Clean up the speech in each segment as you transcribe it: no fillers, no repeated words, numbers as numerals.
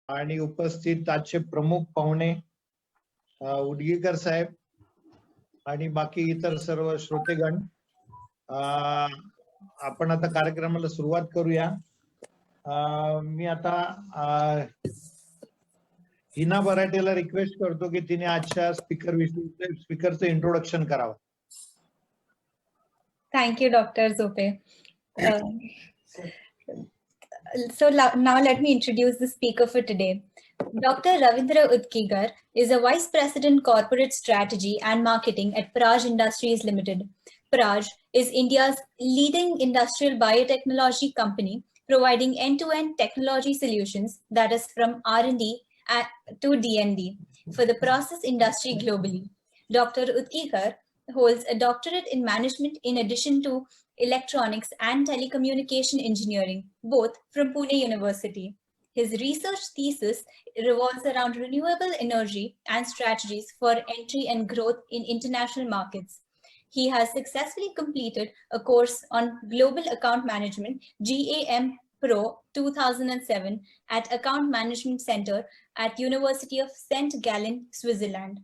आणि उपस्थित आजचे प्रमुख पाहुणे उडगीकर साहेब आणि बाकी इतर सर्व श्रोतेगण, आपण आता कार्यक्रमाला सुरुवात करूया. मी आता हिना बराटेला रिक्वेस्ट करतो की तिने आजच्या स्पीकरचं इंट्रोडक्शन करावं. Thank you, Dr. Zope. So now let me introduce the speaker for today. Dr. Ravindra Udkigar is a Vice President Corporate Strategy and Marketing at Praj Industries Limited. Praj is India's leading industrial biotechnology company, providing end-to-end technology solutions, that is from R&D to D&D, for the process industry globally. Dr. Udkigar holds a doctorate in management in addition to electronics and telecommunication engineering, both from Pune University. His research thesis revolves around renewable energy and strategies for entry and growth in international markets. He has successfully completed a course on Global Account Management, GAM Pro 2007 at Account Management Center at University of St. Gallen, Switzerland.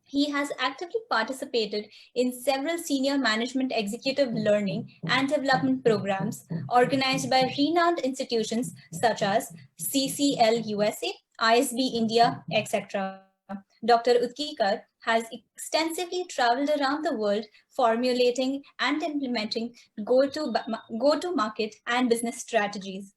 He has actively participated in several senior management executive learning and development programs organized by renowned institutions such as CCL USA, ISB India, etc. Dr. Udkikar has extensively traveled around the world formulating and implementing go-to-market and business strategies,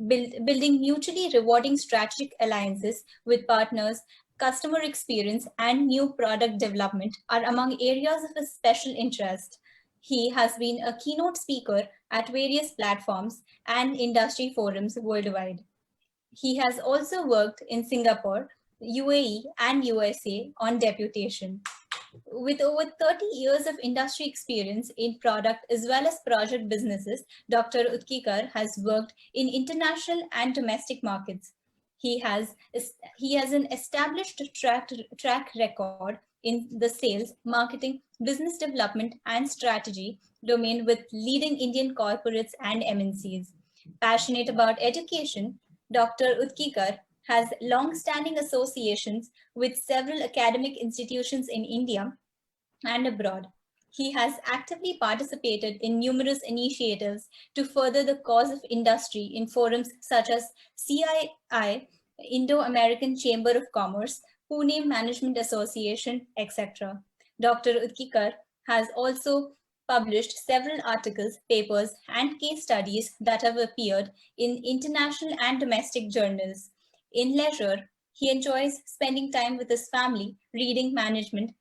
building mutually rewarding strategic alliances with partners. Customer experience and new product development are among areas of his special interest. He has been a keynote speaker at various platforms and industry forums worldwide. He has also worked in Singapore, UAE, and USA on deputation. With over 30 years of industry experience in product as well as project businesses, Dr. Udkikar has worked in international and domestic markets. He has an established track record in the sales, marketing, business development, and strategy domain with leading Indian corporates and MNCs. Passionate about education, Dr. Udkikar has long-standing associations with several academic institutions in India and abroad. He has actively participated in numerous initiatives to further the cause of industry in forums such as CII, Indo-American Chamber of Commerce, Pune Management Association, etc. Dr. Udkikar has also published several articles, papers, and case studies that have appeared in international and domestic journals. In leisure, he enjoys spending time with his family, reading management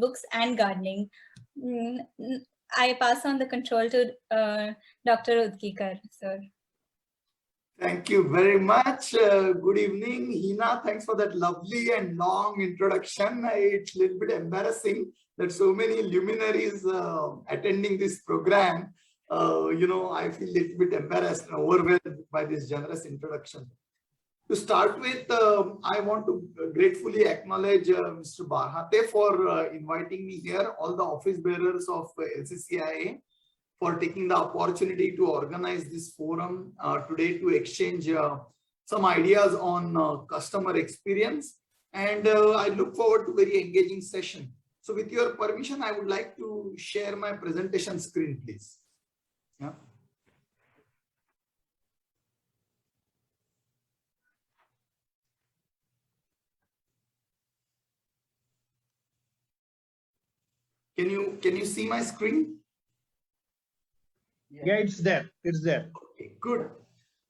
books, and gardening. I pass on the control to Dr. Udkikar, sir. Thank you very much. Good evening, Hina. Thanks for that lovely and long introduction. It's a little bit embarrassing that so many luminaries attending this program. I feel a little bit embarrassed and overwhelmed by this generous introduction. To start with, I want to gratefully acknowledge Mr. Barhate for inviting me here, all the office bearers of LCCIA, for taking the opportunity to organize this forum today to exchange some ideas on customer experience. And I look forward to a very engaging session. So with your permission, I would like to share my presentation screen, please. Yeah. Can you see my screen? Yeah, it's there. It's there. Okay, good.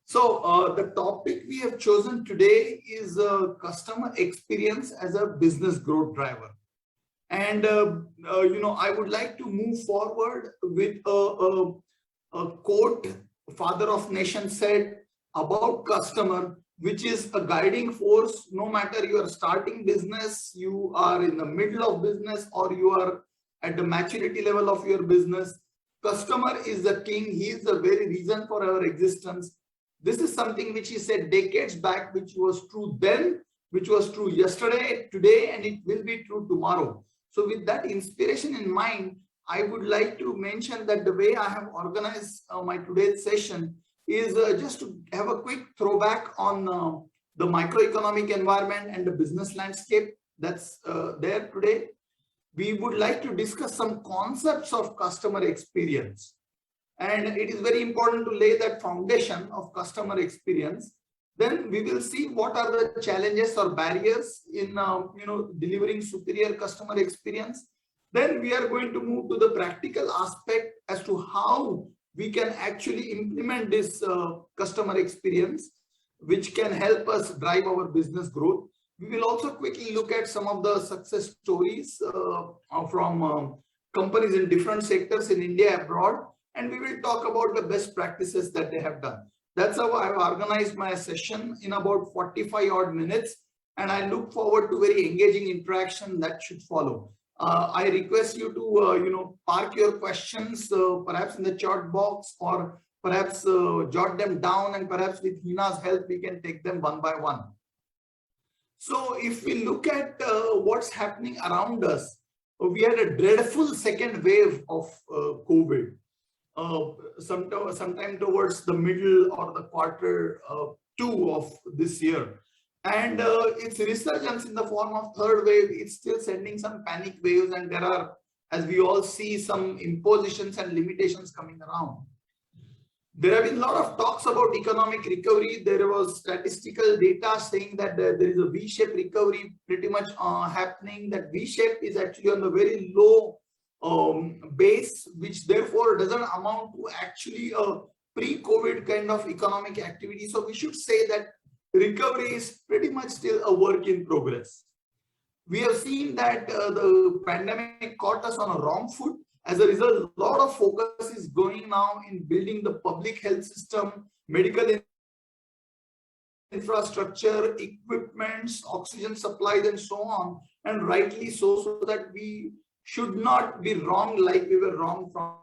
So the topic we have chosen today is customer experience as a business growth driver. And I would like to move forward with a quote Father of Nation said about customer, which is a guiding force. No matter you are starting business, you are in the middle of business, or you are at the maturity level of your business, customer is the king. He is the very reason for our existence. This is something which he said decades back, which was true then, which was true yesterday, today, and it will be true tomorrow. So with that inspiration in mind, I would like to mention that the way I have organized my today's session is just to have a quick throwback on the microeconomic environment and the business landscape that's there today. We would like to discuss some concepts of customer experience. And it is very important to lay that foundation of customer experience. Then we will see what are the challenges or barriers in delivering superior customer experience. Then we are going to move to the practical aspect as to how we can actually implement this customer experience, which can help us drive our business growth. We will also quickly look at some of the success stories from companies in different sectors in India, abroad, and we will talk about the best practices that they have done. That's how I've organized my session in about 45 odd minutes, and I look forward to very engaging interaction that should follow. I request you to park your questions perhaps in the chat box, or perhaps jot them down, and perhaps with Hina's help we can take them one by one. So if we look at what's happening around us, we had a dreadful second wave of COVID sometime towards the middle or the quarter 2 of this year. And its resurgence in the form of third wave, it's still sending some panic waves, and there are, as we all see, some impositions and limitations coming around. There have been a lot of talks about economic recovery. There was statistical data saying that there is a V-shaped recovery pretty much happening. That V-shape is actually on a very low base, which therefore doesn't amount to actually a pre-COVID kind of economic activity. So we should say that recovery is pretty much still a work in progress. We have seen that the pandemic caught us on a wrong foot. As a result, a lot of focus is going now in building the public health system, medical infrastructure, equipments, oxygen supplies, and so on, and rightly so that we should not be wrong like we were wrong from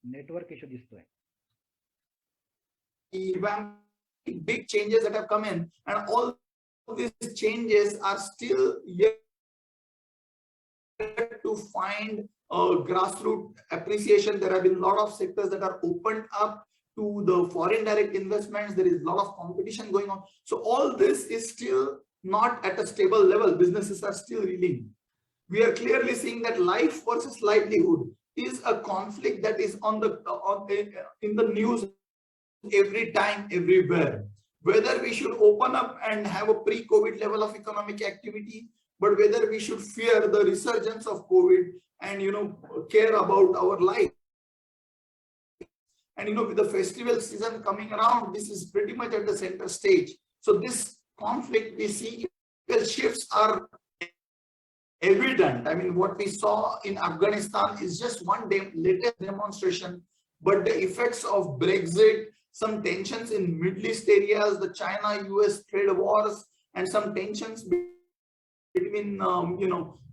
network issue दिसतोय. big changes that have come in, and all these changes are still yet to find grassroots appreciation. There have been a lot of sectors that are opened up to the foreign direct investments. There is a lot of competition going on. So all this is still not at a stable level. Businesses are still reeling. We are clearly seeing that life versus livelihood is a conflict that is in the news every time, everywhere. Whether we should open up and have a pre-COVID level of economic activity, but whether we should fear the resurgence of COVID and care about our life. And with the festival season coming around, this is pretty much at the center stage. So this conflict, we see shifts are evident. I mean, what we saw in Afghanistan is just one latest demonstration, but the effects of Brexit, some tensions in Middle East areas, the China-US trade wars, and some tensions between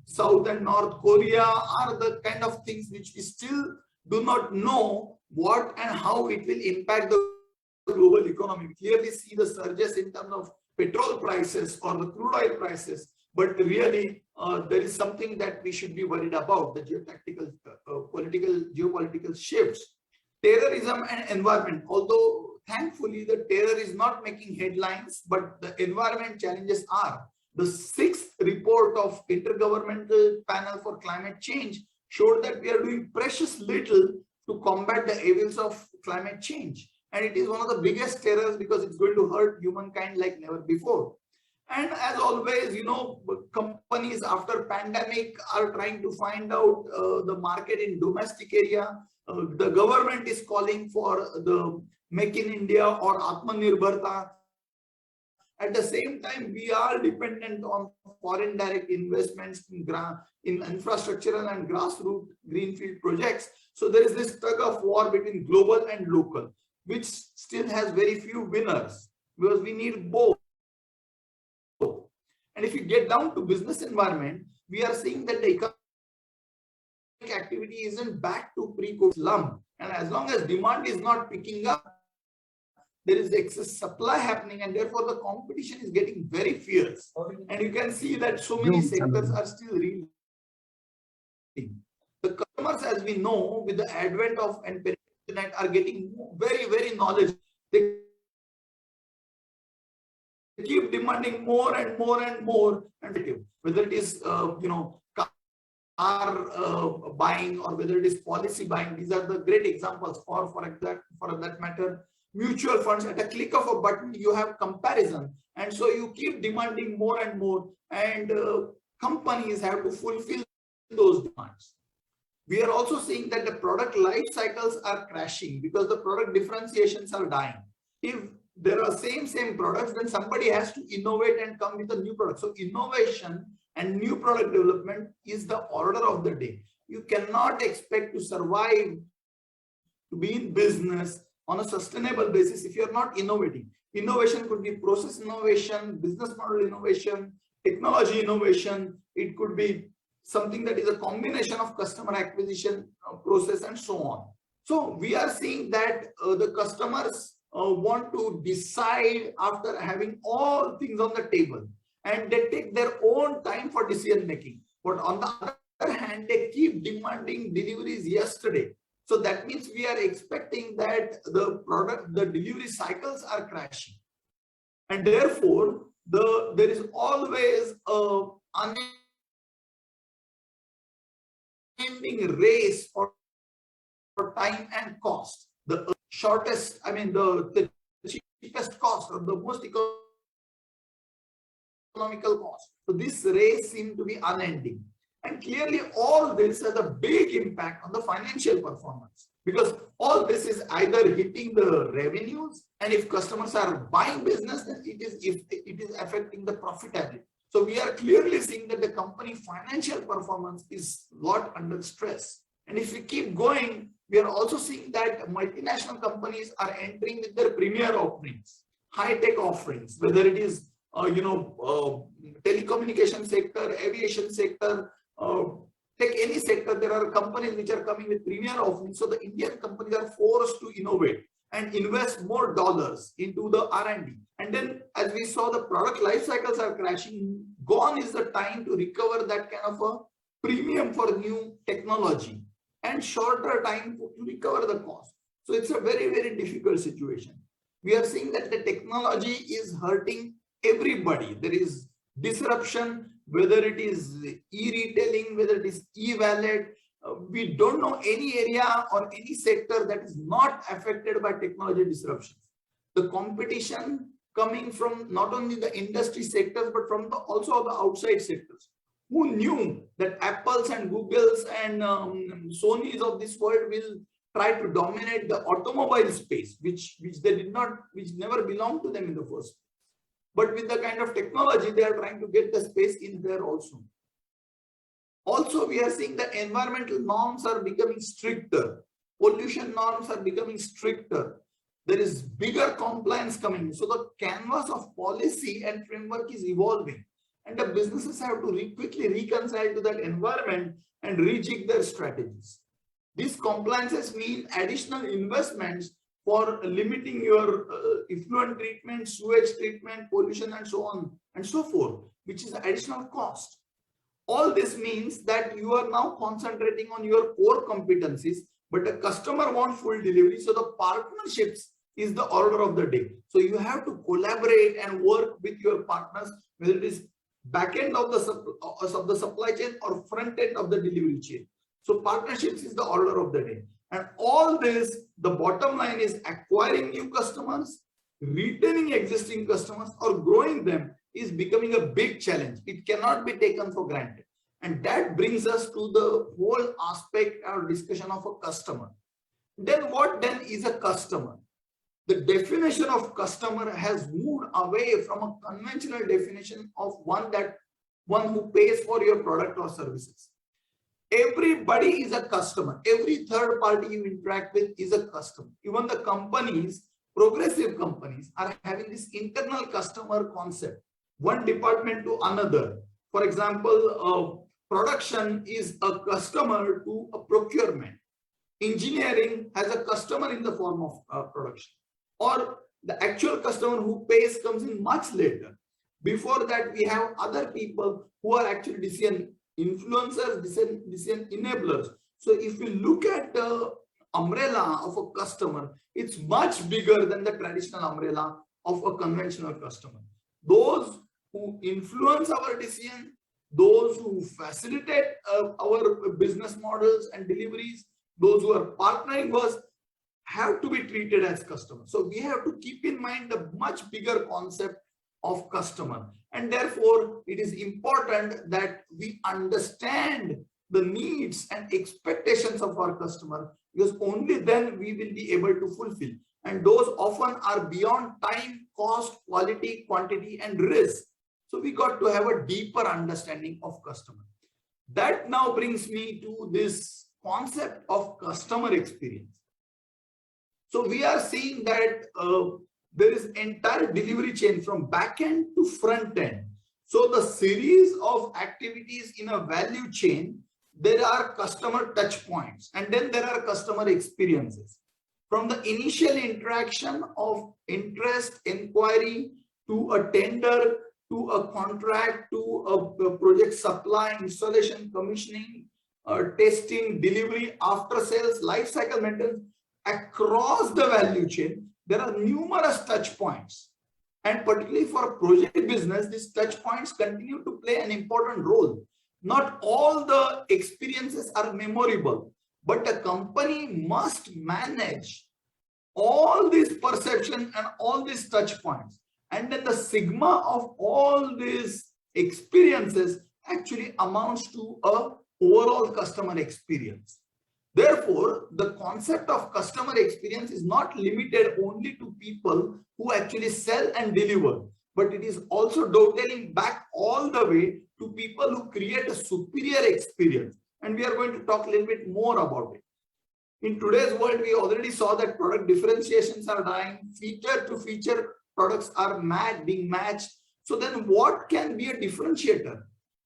South and North Korea are the kind of things which we still do not know what and how it will impact the global economy. We clearly see the surges in terms of petrol prices or the crude oil prices, but really there is something that we should be worried about, the geopolitical shifts. Terrorism and environment, although thankfully the terror is not making headlines, but the environment challenges are. The 6th report of Intergovernmental Panel for Climate Change showed that we are doing precious little to combat the evils of climate change. And it is one of the biggest terrors because it's going to hurt humankind like never before. And as always, companies after pandemic are trying to find out the market in domestic area. The government is calling for the Make in India or Atmanirbharta. At the same time, we are dependent on foreign direct investments in infrastructural and grassroots greenfield projects. So there is this tug of war between global and local, which still has very few winners because we need both. And if you get down to business environment, we are seeing that the economic activity isn't back to pre-COVID slump. And as long as demand is not picking up, there is excess supply happening, and therefore the competition is getting very fierce. And you can see that so many sectors are still reeling. The customers, as we know, with the advent of internet, are getting very, very knowledgeable. They keep demanding more and more and more, and whether it is car buying or whether it is policy buying. These are the great examples. Or for that matter, mutual funds. At a click of a button, you have comparison, and so you keep demanding more and more, and companies have to fulfill those demands. We are also seeing that the product life cycles are crashing because the product differentiations are dying. If there are same products, then somebody has to innovate and come with a new product. So innovation and new product development is the order of the day. You cannot expect to survive, to be in business on a sustainable basis if you're not innovating. Innovation could be process innovation, business model innovation, technology innovation. It could be something that is a combination of customer acquisition process and so on. So we are seeing that the customers want to decide after having all things on the table, and they take their own time for decision making. But on the other hand, they keep demanding deliveries yesterday. So that means we are expecting that the delivery cycles are crashing, and therefore there is always a unending race for time and cost. The shortest, the cheapest cost, or the most economical cost. So this race seems to be unending. And clearly all this has a big impact on the financial performance, because all this is either hitting the revenues, and if customers are buying business, then it is affecting the profitability. So we are clearly seeing that the company financial performance is a lot under stress. And if we keep going, we are also seeing that multinational companies are entering with their premier offerings, high-tech offerings, whether it is telecommunication sector, aviation sector, take any sector. There are companies which are coming with premier offerings. So the Indian companies are forced to innovate and invest more dollars into the R&D. And then, as we saw, the product life cycles are crashing. Gone is the time to recover that kind of a premium for new technology, and shorter time to recover the cost. So it's a very, very difficult situation. We are seeing that the technology is hurting everybody. There is disruption, whether it is e-retailing, whether it is e-wallet. We don't know any area or any sector that is not affected by technology disruptions. The competition coming from not only the industry sectors, but from also the outside sectors. Who knew that Apples and Googles and Sonys of this world will try to dominate the automobile space, which never belonged to them in the first place. But with the kind of technology, they are trying to get the space in there also. Also, we are seeing the environmental norms are becoming stricter. Pollution norms are becoming stricter. There is bigger compliance coming. So the canvas of policy and framework is evolving. And the businesses have to quickly reconcile to that environment and rejig their strategies. These compliances mean additional investments for limiting your effluent treatment, sewage treatment, pollution, and so on and so forth, which is additional cost. All this means that you are now concentrating on your core competencies, but the customer wants full delivery. So the partnerships is the order of the day. So you have to collaborate and work with your partners, whether it is back end of the supply chain or front end of the delivery chain. So partnerships is the order of the day. And all this, the bottom line is acquiring new customers, retaining existing customers, or growing them is becoming a big challenge. It cannot be taken for granted. And that brings us to the whole aspect or discussion of a customer. Then what then is a customer? The definition of customer has moved away from a conventional definition of one who pays for your product or services. Everybody is a customer. Every third party you interact with is a customer. Even the companies, progressive companies, are having this internal customer concept, one department to another. For example, production is a customer to a procurement. Engineering has a customer in the form of production. Or The actual customer who pays comes in much later. Before that, we have other people who are actually decision influencers, decision enablers. So if we look at the umbrella of a customer, it's much bigger than the traditional umbrella of a conventional customer. Those who influence our decision, those who facilitate our business models and deliveries, those who are partnering with us, have to be treated as customers. So we have to keep in mind the much bigger concept of customer, and therefore it is important that we understand the needs and expectations of our customer, because only then we will be able to fulfill, and those often are beyond time, cost, quality, quantity, and risk. So we got to have a deeper understanding of customer. That now brings me to this concept of customer experience. So we are seeing that there is entire delivery chain from back end to front end. So the series of activities in a value chain, there are customer touch points, and then there are customer experiences. From the initial interaction of interest, inquiry, to a tender, to a contract, to a project supply, installation, commissioning, testing, delivery, after sales, life cycle maintenance, across the value chain, there are numerous touch points. And particularly for a project business, these touch points continue to play an important role. Not all the experiences are memorable, but a company must manage all these perception and all these touch points. And then the sigma of all these experiences actually amounts to a overall customer experience. Therefore, the concept of customer experience is not limited only to people who actually sell and deliver, but it is also dovetailing back all the way to people who create a superior experience. And we are going to talk a little bit more about it. In today's world, we already saw that product differentiations are dying, feature to feature products are being matched. So then what can be a differentiator?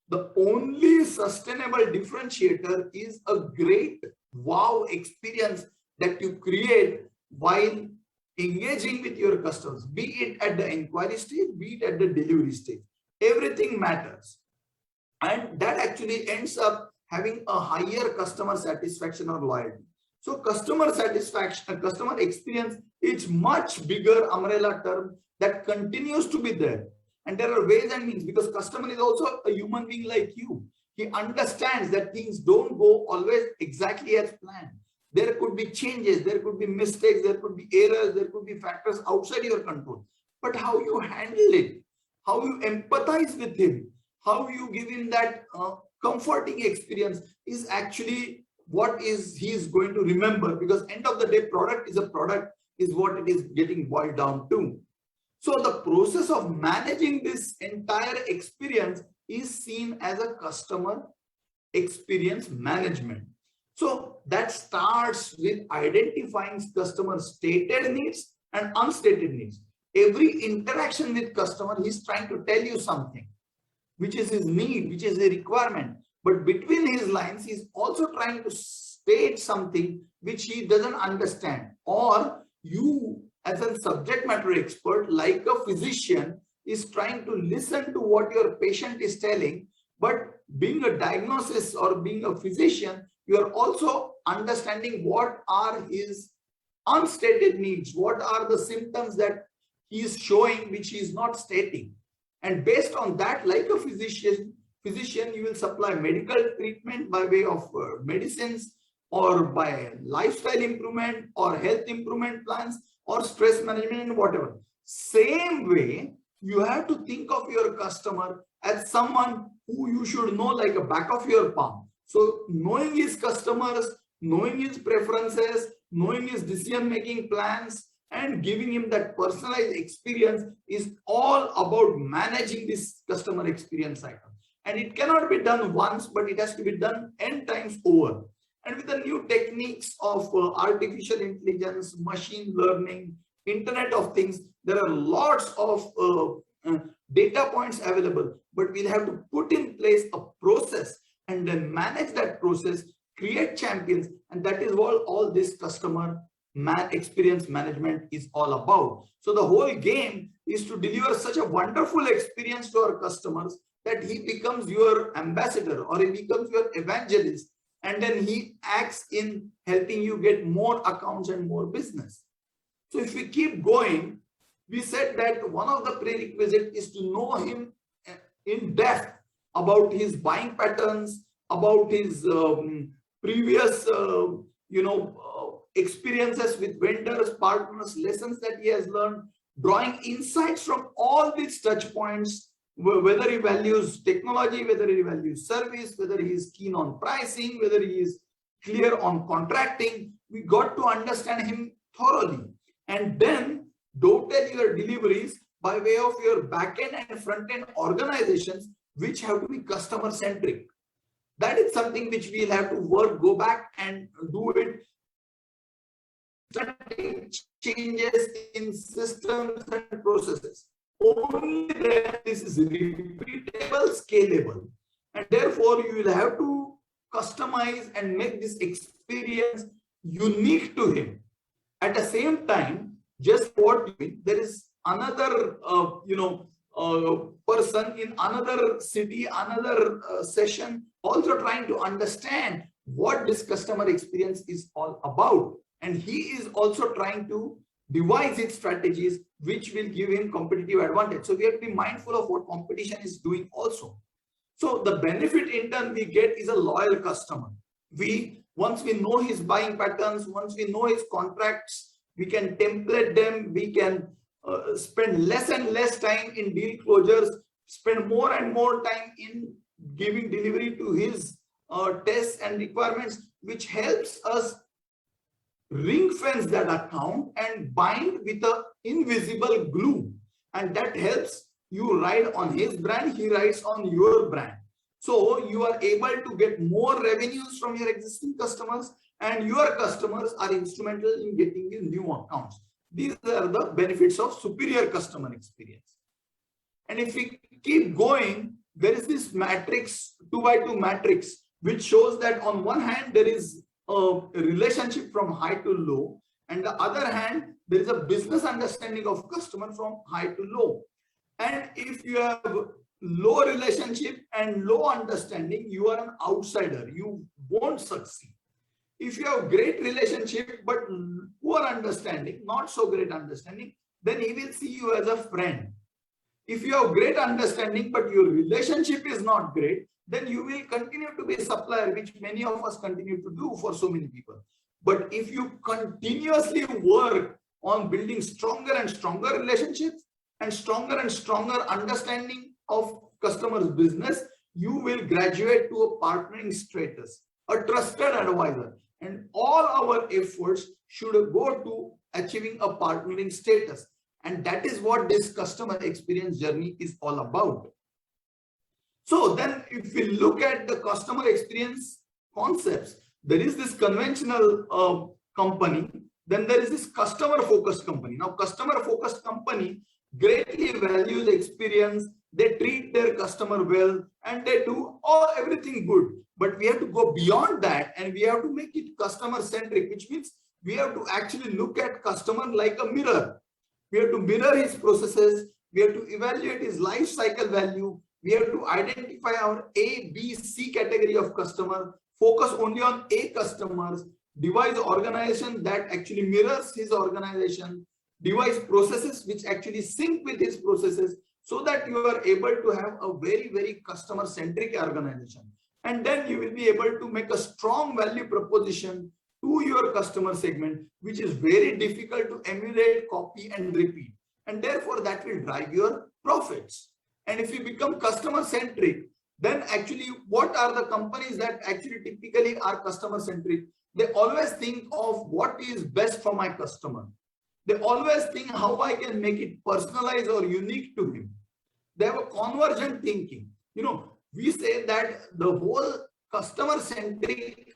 The only sustainable differentiator is a great wow experience that you create while engaging with your customers, be it at the inquiry stage, be it at the delivery stage. Everything matters. And that actually ends up having a higher customer satisfaction or loyalty. So customer satisfaction, customer experience, is much bigger umbrella term that continues to be there. And there are ways and means, because customer is also a human being like you. He understands that things don't go always exactly as planned. There could be changes, there could be mistakes, there could be errors, there could be factors outside your control. But how you handle it, how you empathize with him, how you give him that comforting experience is actually what he is going to remember, because end of the day, product is a product is what it is getting boiled down to. So the process of managing this entire experience is seen as a customer experience management. So that starts with identifying customer stated needs and unstated needs. Every interaction with customer, he's trying to tell you something, which is his need, which is a requirement. But between his lines, he's also trying to state something which he doesn't understand. Or you, as a subject matter expert, like a physician, is trying to listen to what your patient is telling. But being a diagnosis or being a physician, you are also understanding what are his unstated needs, what are the symptoms that he is showing which he is not stating. And based on that, like a physician, you will supply medical treatment by way of medicines, or by lifestyle improvement, or health improvement plans, or stress management, and whatever. Same way, you have to think of your customer as someone who you should know like a back of your palm. So knowing his customers, knowing his preferences, knowing his decision-making plans, and giving him that personalized experience is all about managing this customer experience cycle. And it cannot be done once, but it has to be done n times over. And with the new techniques of artificial intelligence, machine learning, Internet of Things, there are lots of data points available, but we'll have to put in place a process and then manage that process, create champions, and that is what all this customer experience management is all about. So the whole game is to deliver such a wonderful experience to our customers that he becomes your ambassador or he becomes your evangelist, and then he acts in helping you get more accounts and more business. So if we keep going, we said that one of the prerequisites is to know him in depth about his buying patterns, about his previous experiences with vendors, partners, lessons that he has learned, drawing insights from all these touch points, whether he values technology, whether he values service, whether he is keen on pricing, whether he is clear on contracting. We got to understand him thoroughly, and then dovetail your deliveries by way of your back-end and front-end organizations, which have to be customer-centric. That is something which we'll have to go back and do it. Changes in systems and processes. Only then this is repeatable, scalable, and therefore you will have to customize and make this experience unique to him. At the same time, just what there is another person in another city, another session, also trying to understand what this customer experience is all about, and he is also trying to devise its strategies which will give him competitive advantage. So we have to be mindful of what competition is doing also. So the benefit in turn we get is a loyal customer. Once we know his buying patterns, once we know his contracts, we can template them, we can spend less and less time in deal closures, spend more and more time in giving delivery to his tests and requirements, which helps us ring fence that account and bind with an invisible glue, and that helps you ride on his brand, he rides on your brand. So you are able to get more revenues from your existing customers, and your customers are instrumental in getting you new accounts. These are the benefits of superior customer experience. And if we keep going, there is this matrix, 2x2 matrix, which shows that on one hand there is a relationship from high to low, and the other hand there is a business understanding of customer from high to low. And if you have low relationship and low understanding, you are an outsider, you won't succeed. If you have great relationship but poor understanding, not so great understanding, then he will see you as a friend. If you have great understanding but your relationship is not great, then you will continue to be a supplier, which many of us continue to do for so many people. But if you continuously work on building stronger and stronger relationships and stronger understanding of customers' business, you will graduate to a partnering status, a trusted advisor. And all our efforts should go to achieving a partnering status. And that is what this customer experience journey is all about. So then if we look at the customer experience concepts, there is this conventional company, then there is this customer focused company. Now customer focused company greatly values experience, they treat their customer well, and they do everything good. But we have to go beyond that, and we have to make it customer centric, which means we have to actually look at customer like a mirror. We have to mirror his processes, we have to evaluate his life cycle value, we have to identify our A, B, C category of customer, focus only on A customers, devise organization that actually mirrors his organization, devise processes which actually sync with his processes, so that you are able to have a very, very customer centric organization. And then you will be able to make a strong value proposition to your customer segment, which is very difficult to emulate, copy, and repeat. And therefore that will drive your profits. And if you become customer centric, then actually what are the companies that actually typically are customer centric? They always think of what is best for my customer. They always think how I can make it personalized or unique to him. They have a convergent thinking. You know, we say that the whole customer centric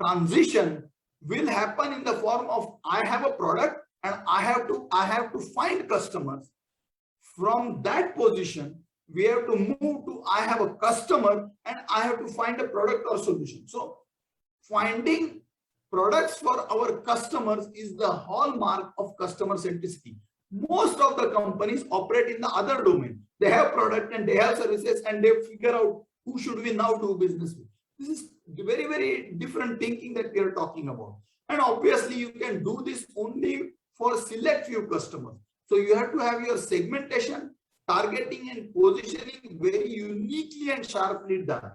transition will happen in the form of I have a product and I have to find customers. From that position, we have to move to I have a customer and I have to find a product or solution. So finding products for our customers is the hallmark of customer centricity. Most of the companies operate in the other domain. They have product and they have services and they figure out who should we now do business with. This is very, very different thinking that we are talking about. And obviously you can do this only for select few customers. So you have to have your segmentation, targeting and positioning very uniquely and sharply done.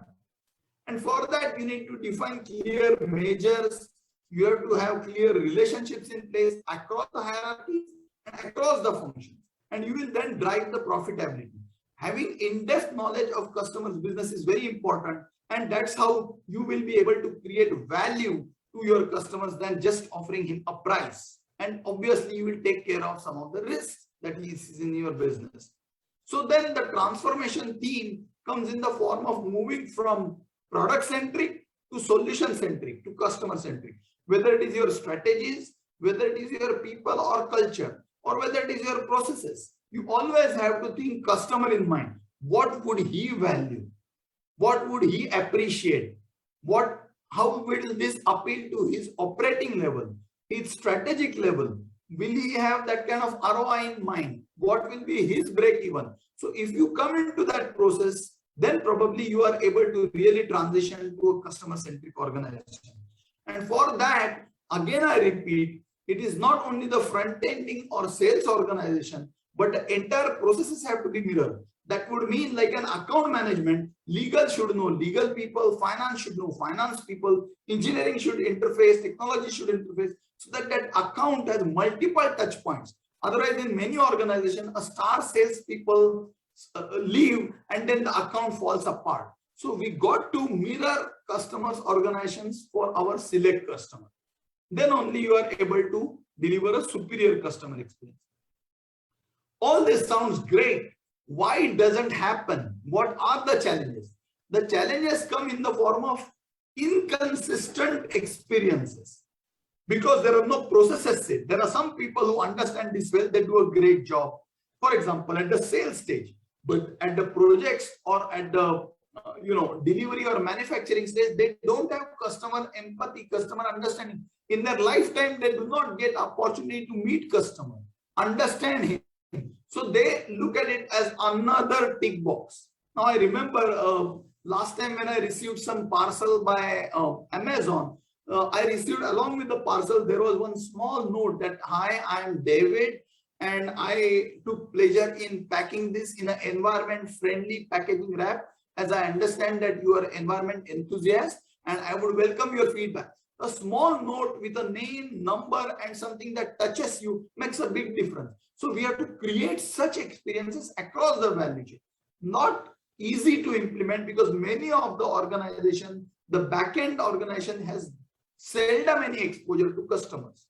And for that, you need to define clear measures. You have to have clear relationships in place across the hierarchies and across the functions. And you will then drive the profitability. Having in-depth knowledge of customers' business is very important. And that's how you will be able to create value to your customers than just offering him a price. And obviously, you will take care of some of the risks that he sees in your business. So then the transformation theme comes in the form of moving from product-centric to solution-centric to customer-centric. Whether it is your strategies, whether it is your people or culture, or whether it is your processes, you always have to think customer in mind. What would he value? What would he appreciate? How will this appeal to his operating level, his strategic level? Will he have that kind of ROI in mind? What will be his break even? So if you come into that process, then probably you are able to really transition to a customer-centric organization. And for that, again, I repeat, it is not only the front-ending or sales organization, but the entire processes have to be mirrored. That would mean like an account management, legal should know legal people, finance should know finance people, engineering should interface, technology should interface, so that that account has multiple touch points. Otherwise, in many organizations, a star salespeople leave and then the account falls apart. So we got to mirror customers' organizations for our select customer. Then only you are able to deliver a superior customer experience. All this sounds great. Why it doesn't happen? What are the challenges? The challenges come in the form of inconsistent experiences because there are no processes set. There are some people who understand this well, they do a great job. For example, at the sales stage, but at the projects or at the delivery or manufacturing stage, they don't have customer empathy, customer understanding. In their lifetime, they do not get opportunity to meet customer, understand him. So they look at it as another tick box. Now I remember last time when I received some parcel by Amazon, I received along with the parcel, there was one small note that, "Hi, I am David and I took pleasure in packing this in an environment friendly packaging wrap, as I understand that you are environment enthusiast and I would welcome your feedback." A small note with a name, number and something that touches you makes a big difference. So we have to create such experiences across the value chain. Not easy to implement because many of the organization, the back-end organization has seldom any exposure to customers.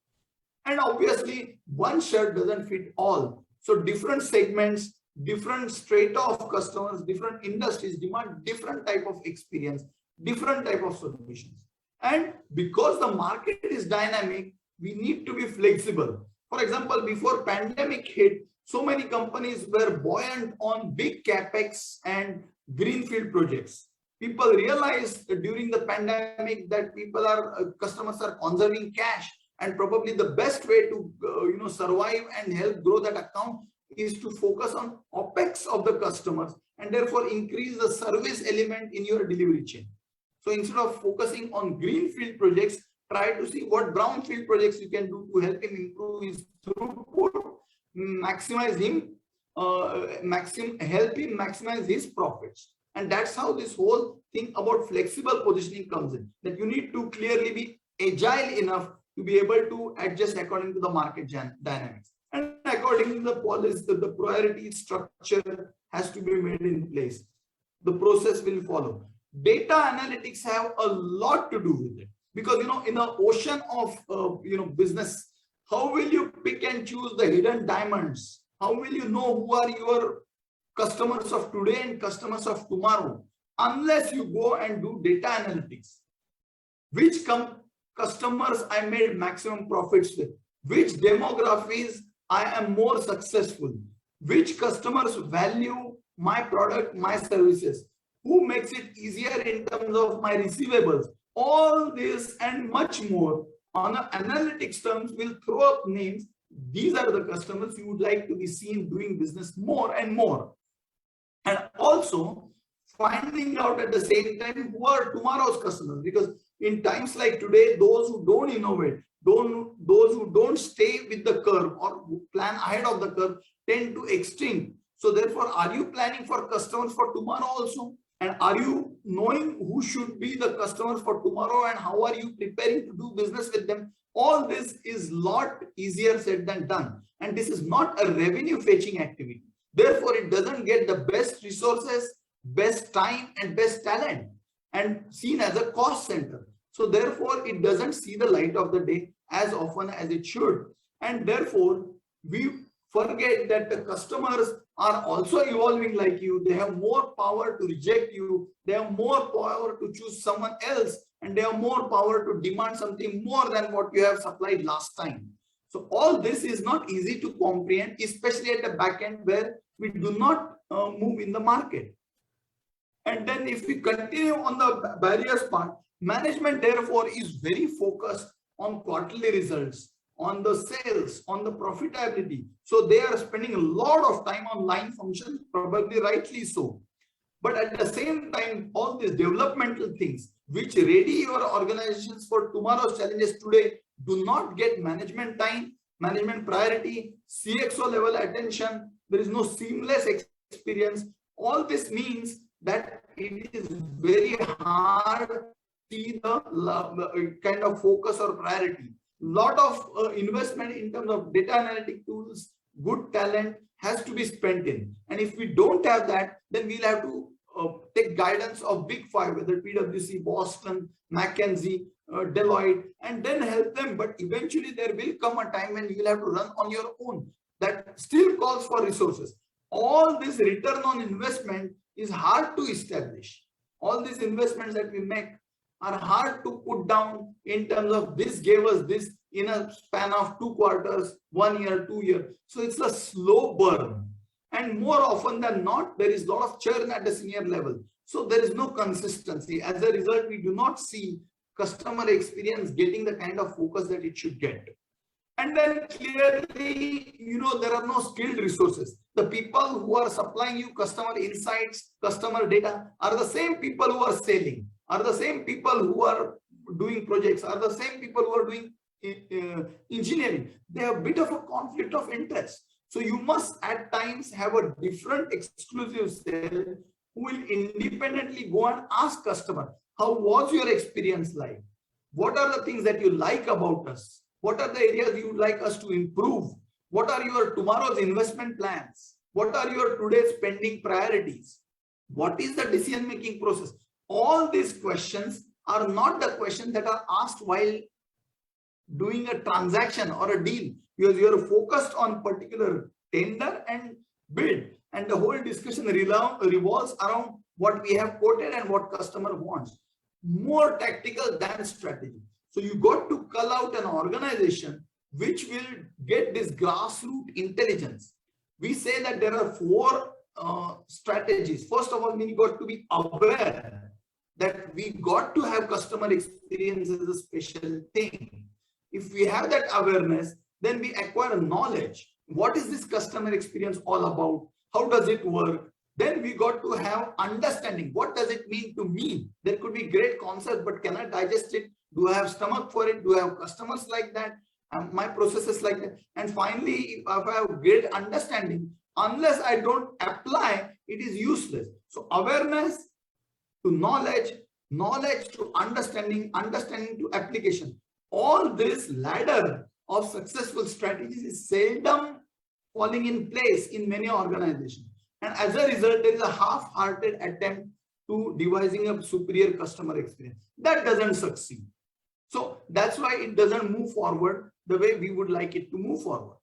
And obviously one shirt doesn't fit all. So different segments, different strata of customers, different industries demand different type of experience, different type of solutions. And because the market is dynamic, we need to be flexible. For example, before pandemic hit, so many companies were buoyant on big capex and greenfield projects. People realized during the pandemic that customers are conserving cash, and probably the best way to survive and help grow that account is to focus on OPEX of the customers and therefore increase the service element in your delivery chain. So instead of focusing on greenfield projects, try to see what brownfield projects you can do to help him improve his throughput, maximize him, help him maximize his profits. And that's how this whole thing about flexible positioning comes in, that you need to clearly be agile enough to be able to adjust according to the market dynamics. And according to the policy, the priority structure has to be made in place. The process will follow. Data analytics have a lot to do with it, because in the ocean of business, how will you pick and choose the hidden diamonds? How will you know who are your customers of today and customers of tomorrow unless you go and do data analytics? Which customers I made maximum profits with, which demographies I am more successful, which customers value my product, my services, who makes it easier in terms of my receivables. All this and much more On an analytics terms, we'll throw up names. These are the customers you would like to be seen doing business more and more. And also finding out at the same time who are tomorrow's customers, because in times like today, those who don't innovate, those who don't stay with the curve or plan ahead of the curve tend to extinct. So therefore, are you planning for customers for tomorrow also? And are you knowing who should be the customers for tomorrow and how are you preparing to do business with them? All this is a lot easier said than done. And this is not a revenue fetching activity. Therefore, it doesn't get the best resources, best time and best talent and seen as a cost center. So therefore, it doesn't see the light of the day as often as it should. And therefore, we forget that the customers are also evolving like you. They have more power to reject you. They have more power to choose someone else. And they have more power to demand something more than what you have supplied last time. So all this is not easy to comprehend, especially at the back end where we do not move in the market. And then if we continue on the barriers part, management therefore is very focused on quarterly results, on the sales, on the profitability. So they are spending a lot of time on line functions, probably rightly so. But at the same time, all these developmental things which ready your organizations for tomorrow's challenges today do not get management time, management priority, CXO level attention. There is no seamless experience. All this means that it is very hard to see the kind of focus or priority. Lot of investment in terms of data analytic tools, good talent has to be spent in. And if we don't have that, then we'll have to take guidance of big five, whether PwC, Boston, McKinsey, Deloitte, and then help them. But eventually there will come a time when you will have to run on your own. That still calls for resources. All this return on investment is hard to establish. All these investments that we make are hard to put down in terms of this gave us this in a span of 2 quarters, 1 year, 2 years. So it's a slow burn. And more often than not, there is a lot of churn at the senior level. So there is no consistency. As a result, we do not see customer experience getting the kind of focus that it should get. And then clearly, there are no skilled resources. The people who are supplying you customer insights, customer data are the same people who are selling, are the same people who are doing projects, are the same people who are doing engineering. They have a bit of a conflict of interest. So you must at times have a different exclusive cell who will independently go and ask customer, how was your experience like? What are the things that you like about us? What are the areas you would like us to improve? What are your tomorrow's investment plans? What are your today's spending priorities? What is the decision-making process? All these questions are not the questions that are asked while doing a transaction or a deal, because you are focused on particular tender and bid, and the whole discussion revolves around what we have quoted and what customer wants. More tactical than strategy. So you got to cull out an organization which will get this grassroots intelligence. We say that there are 4 strategies. First of all, we got to be aware that we got to have customer experience as a special thing. If we have that awareness, then we acquire knowledge. What is this customer experience all about? How does it work? Then we got to have understanding. What does it mean to me? There could be great concept, but can I digest it? Do I have stomach for it? Do I have customers like that? My processes like that? And finally, if I have great understanding, unless I don't apply, it is useless. So awareness to knowledge, knowledge to understanding, understanding to application. All this ladder of successful strategies is seldom falling in place in many organizations. And as a result, there is a half-hearted attempt to devising a superior customer experience. That doesn't succeed. So that's why it doesn't move forward the way we would like it to move forward.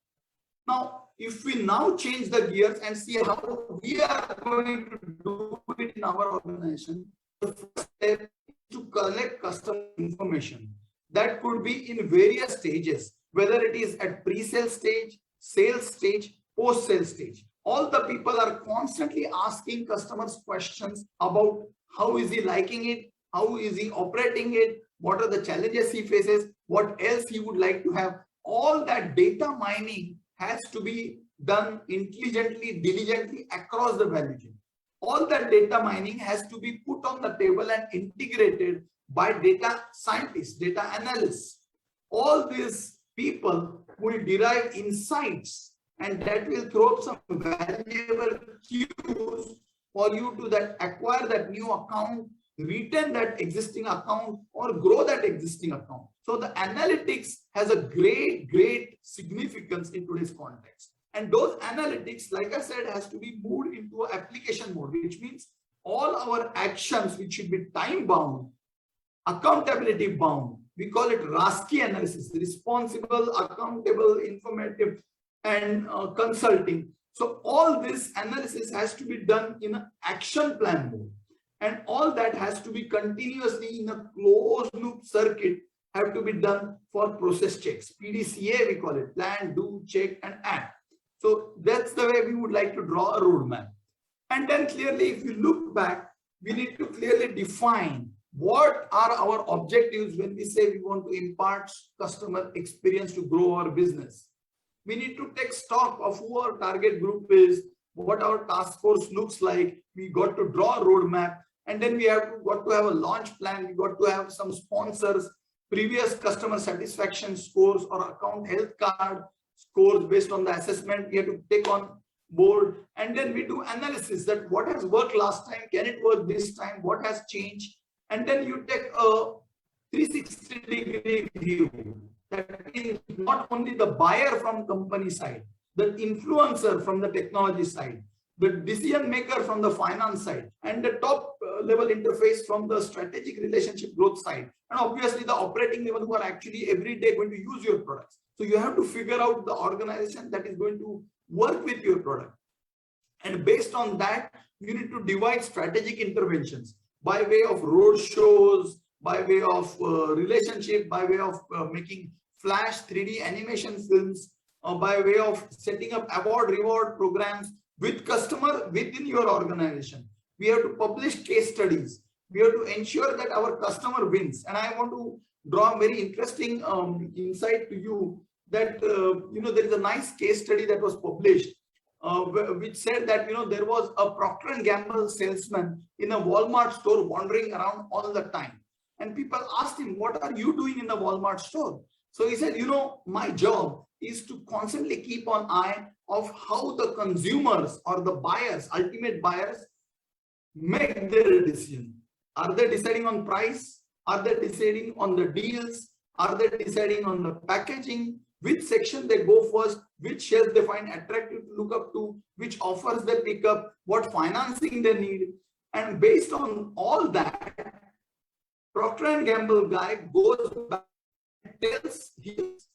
Now, if we now change the gears and see how we are going to do it in our organization, the first step is to collect customer information. That could be in various stages, whether it is at pre-sale stage, sales stage, post-sale stage. All the people are constantly asking customers questions about how is he liking it, how is he operating it, what are the challenges he faces, what else he would like to have. All that data mining has to be done intelligently, diligently across the value chain. All that data mining has to be put on the table and integrated by data scientists, data analysts. All these people will derive insights, and that will throw up some valuable cues for you to that acquire that new account, retain that existing account, or grow that existing account. So the analytics has a great significance in today's context. And those analytics, like I said, has to be moved into application mode, which means all our actions, which should be time bound, accountability bound. We call it RASCI analysis: responsible, accountable, informative, and consulting. So all this analysis has to be done in an action plan mode, and all that has to be continuously in a closed loop circuit, have to be done for process checks. PDCA we call it: plan, do, check, and act. So that's the way we would like to draw a roadmap. And then clearly, if you look back, we need to clearly define what are our objectives when we say we want to impart customer experience to grow our business. We need to take stock of who our target group is, what our task force looks like. We got to draw a roadmap, and then we got to have a launch plan. We got to have some sponsors, previous customer satisfaction scores or account health card scores based on the assessment we have to take on board. And then we do analysis that what has worked last time, can it work this time, what has changed. And then you take a 360-degree view. That means not only the buyer from company side, the influencer from the technology side, the decision maker from the finance side, and the top level interface from the strategic relationship growth side, and obviously the operating level who are actually every day going to use your products. So you have to figure out the organization that is going to work with your product. And based on that, you need to divide strategic interventions by way of road shows, by way of relationship, by way of making flash 3D animation films, by way of setting up award reward programs with customer within your organization. We have to publish case studies. We have to ensure that our customer wins. And I want to draw a very interesting insight to you that there is a nice case study that was published which said that there was a Procter & Gamble salesman in a Walmart store wandering around all the time, and people asked him, what are you doing in the Walmart store? So he said, my job is to constantly keep an eye of how the consumers or the buyers, ultimate buyers, make their decision. Are they deciding on price? Are they deciding on the deals? Are they deciding on the packaging? Which section they go first, which shelf they find attractive to look up to, which offers they pick up, what financing they need. And based on all that, Procter & Gamble guy goes back and tells his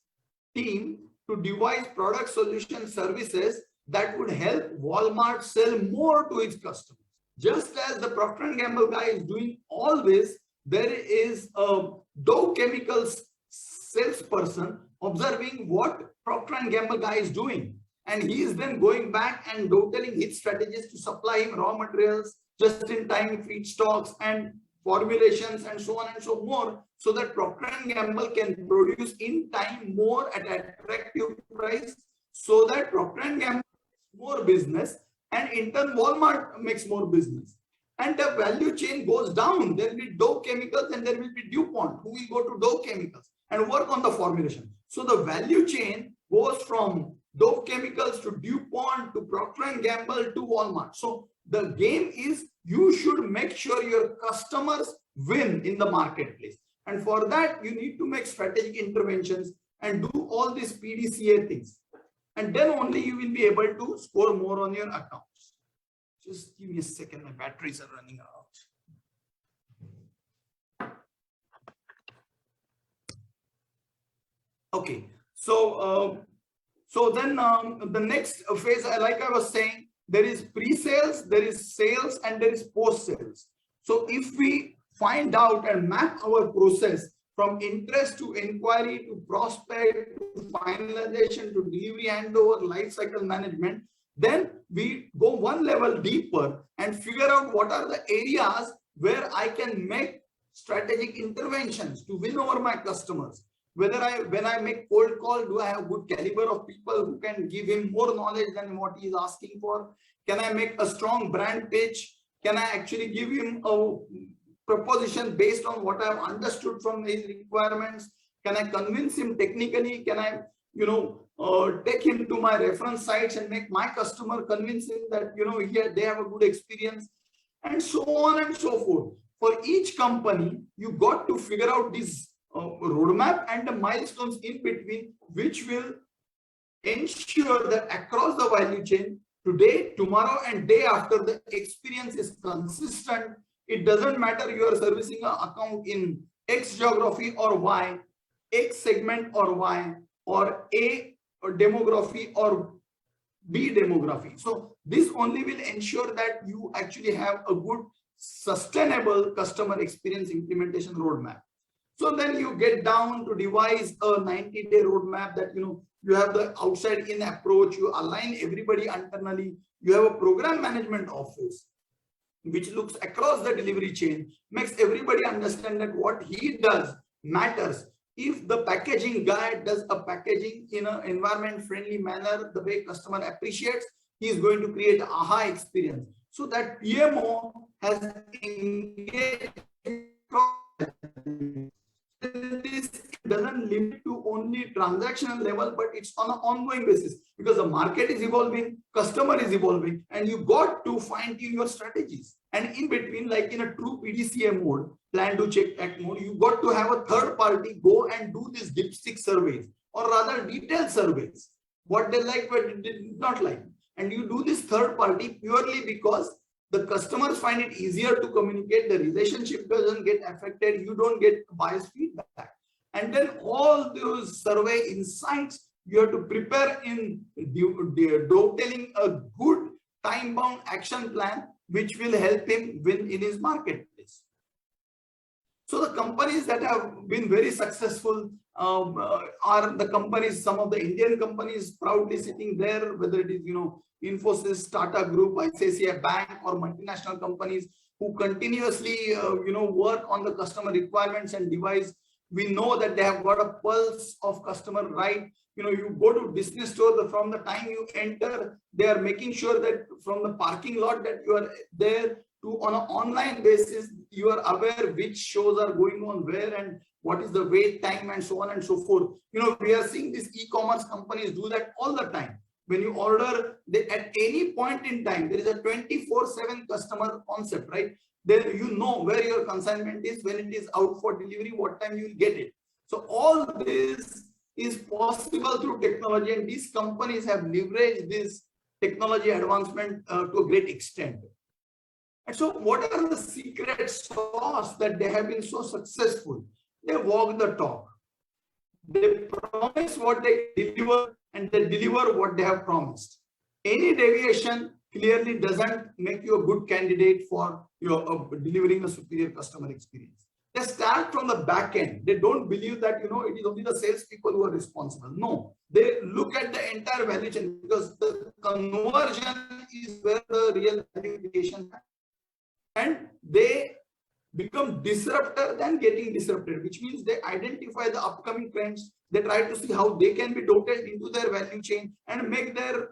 team to devise product solution services that would help Walmart sell more to its customers. Just as the Procter & Gamble guy is doing all this, there is a Dow Chemicals salesperson observing what Procter & Gamble guy is doing, and he is then going back and telling his strategists to supply him raw materials, just-in-time feedstocks and formulations and so on and so more, so that Procter & Gamble can produce in time more at an attractive price, so that Procter & Gamble makes more business, and in turn Walmart makes more business. And the value chain goes down. There will be Dow Chemicals and there will be DuPont, who will go to Dow Chemicals and work on the formulation. So the value chain goes from Dow Chemicals to DuPont to Procter & Gamble to Walmart. So the game is you should make sure your customers win in the marketplace. And for that, you need to make strategic interventions and do all these PDCA things. And then only you will be able to score more on your accounts. Just give me a second, my batteries are running out. Okay, so then the next phase, like I was saying, there is pre-sales, there is sales, and there is post-sales. So if we find out and map our process from interest to inquiry to prospect to finalization to delivery handover, life cycle management, then we go one level deeper and figure out what are the areas where I can make strategic interventions to win over my customers. when I make cold call, do I have good caliber of people who can give him more knowledge than what he is asking for? Can I make a strong brand pitch? Can I actually give him a proposition based on what I have understood from his requirements? Can I convince him technically? Can I, take him to my reference sites and make my customer convince him that, here they have a good experience, and so on and so forth. For each company, you got to figure out this roadmap and the milestones in between, which will ensure that across the value chain, today, tomorrow, and day after, the experience is consistent. It doesn't matter you are servicing an account in X geography or Y, X segment or Y, or A or demography or B demography. So this only will ensure that you actually have a good sustainable customer experience implementation roadmap. So then you get down to devise a 90-day roadmap that, you have the outside in approach, you align everybody internally, you have a program management office which looks across the delivery chain, makes everybody understand that what he does matters. If the packaging guy does a packaging in an environment friendly manner, the way customer appreciates, he is going to create an aha experience. So that PMO has engaged. This doesn't limit to only transactional level, but it's on an ongoing basis, because the market is evolving, customer is evolving, and you got to fine tune your strategies. And in between, like in a true PDCA mode, plan to check act mode, you got to have a third party go and do these dipstick surveys, or rather detailed surveys, what they like, what they did not like. And you do this third party purely because the customers find it easier to communicate, the relationship doesn't get affected, you don't get biased feedback. And then all those survey insights, you have to prepare in dovetailing a good time-bound action plan, which will help him win in his marketplace. So the companies that have been very successful are the companies, some of the Indian companies proudly sitting there, whether it is, Infosys, Tata Group, ICICI Bank, or multinational companies who continuously, work on the customer requirements and devise. We know that they have got a pulse of customer, right? You go to business store, from the time you enter, they are making sure that from the parking lot that you are there to on an online basis, you are aware which shows are going on where and what is the wait time and so on and so forth. We are seeing these e-commerce companies do that all the time. When you order, at any point in time, there is a 24/7 customer concept, right? Then you know where your consignment is, when it is out for delivery, what time you will get it. So all this is possible through technology, and these companies have leveraged this technology advancement to a great extent. And so what are the secret sauce that they have been so successful? They walk the talk. They promise what they deliver, and they deliver what they have promised. Any deviation clearly doesn't make you a good candidate for delivering a superior customer experience. They start from the back end. They don't believe that it is only the salespeople who are responsible. No, they look at the entire value chain, because the conversion is where the real value creation happens. And they become disruptor than getting disrupted, which means they identify the upcoming trends. They try to see how they can be dovetailed into their value chain and make their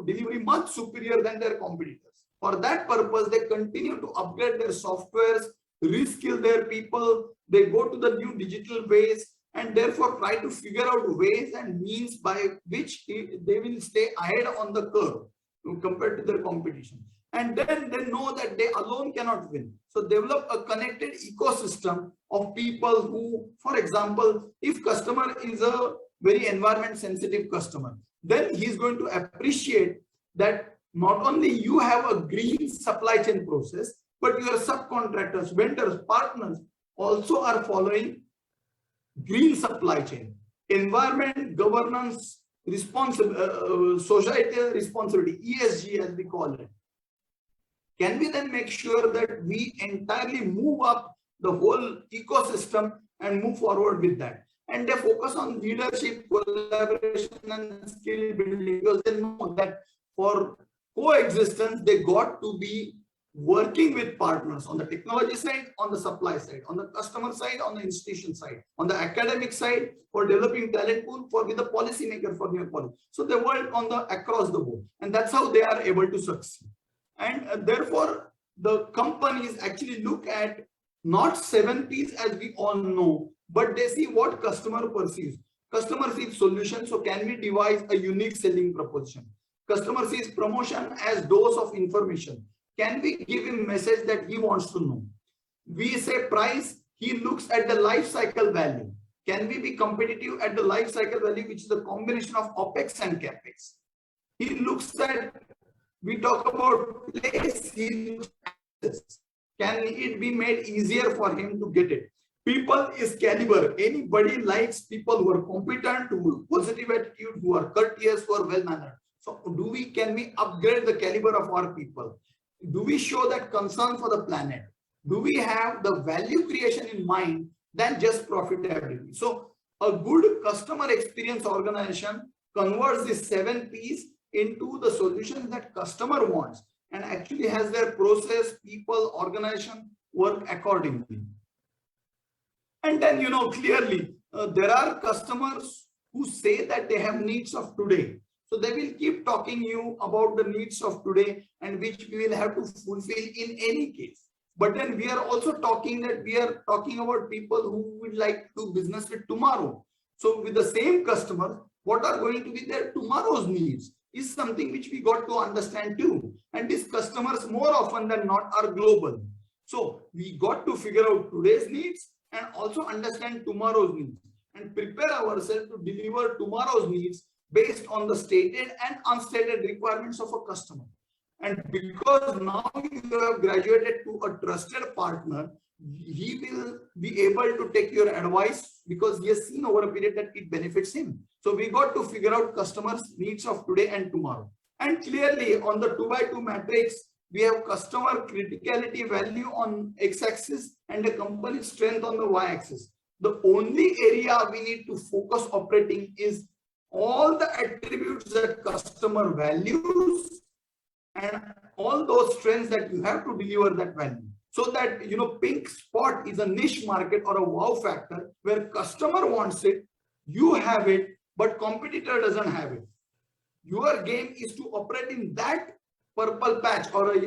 delivery much superior than their competitors. For that purpose, they continue to upgrade their softwares, reskill their people. They go to the new digital ways, and therefore try to figure out ways and means by which they will stay ahead on the curve compared to their competition. And then they know that they alone cannot win. So develop a connected ecosystem of people who, for example, if customer is a very environment sensitive customer, then he's going to appreciate that not only you have a green supply chain process, but your subcontractors, vendors, partners also are following green supply chain, environment, governance, societal responsibility, ESG as we call it. Can we then make sure that we entirely move up the whole ecosystem and move forward with that? And they focus on leadership, collaboration, and skill building, because they know that for coexistence, they got to be working with partners on the technology side, on the supply side, on the customer side, on the institution side, on the academic side, for developing talent pool, for with the policymaker for new policy. So they work on the across the board, and that's how they are able to succeed. And therefore, the companies actually look at not 7 P's as we all know, but they see what customer perceives. Customer sees solution, so can we devise a unique selling proposition? Customer sees promotion as dose of information. Can we give him message that he wants to know? We say price, he looks at the life cycle value. Can we be competitive at the life cycle value, which is a combination of OPEX and CAPEX? He looks at, we talk about place, he looks at this. Can it be made easier for him to get it? People is caliber. Anybody likes people who are competent, who have positive attitude, who are courteous, who are well-mannered. So can we upgrade the caliber of our people? Do we show that concern for the planet? Do we have the value creation in mind than just profitability? So a good customer experience organization converts these 7 P's into the solutions that customer wants and actually has their process, people, organization work accordingly. And then, clearly there are customers who say that they have needs of today. So they will keep talking you about the needs of today and which we will have to fulfill in any case. But then we are also talking about people who would like to do business with tomorrow. So with the same customer, what are going to be their tomorrow's needs is something which we got to understand too. And these customers more often than not are global. So we got to figure out today's needs and also understand tomorrow's needs and prepare ourselves to deliver tomorrow's needs based on the stated and unstated requirements of a customer. And because now you have graduated to a trusted partner, he will be able to take your advice because he has seen over a period that it benefits him. So we got to figure out customers' needs of today and tomorrow. And clearly on the 2x2 matrix, we have customer criticality value on x-axis and the company strength on the y-axis. The only area we need to focus operating is all the attributes that customer values and all those strengths that you have to deliver that value. So that, pink spot is a niche market or a wow factor where customer wants it, you have it, but competitor doesn't have it. Your game is to operate in that purple patch or a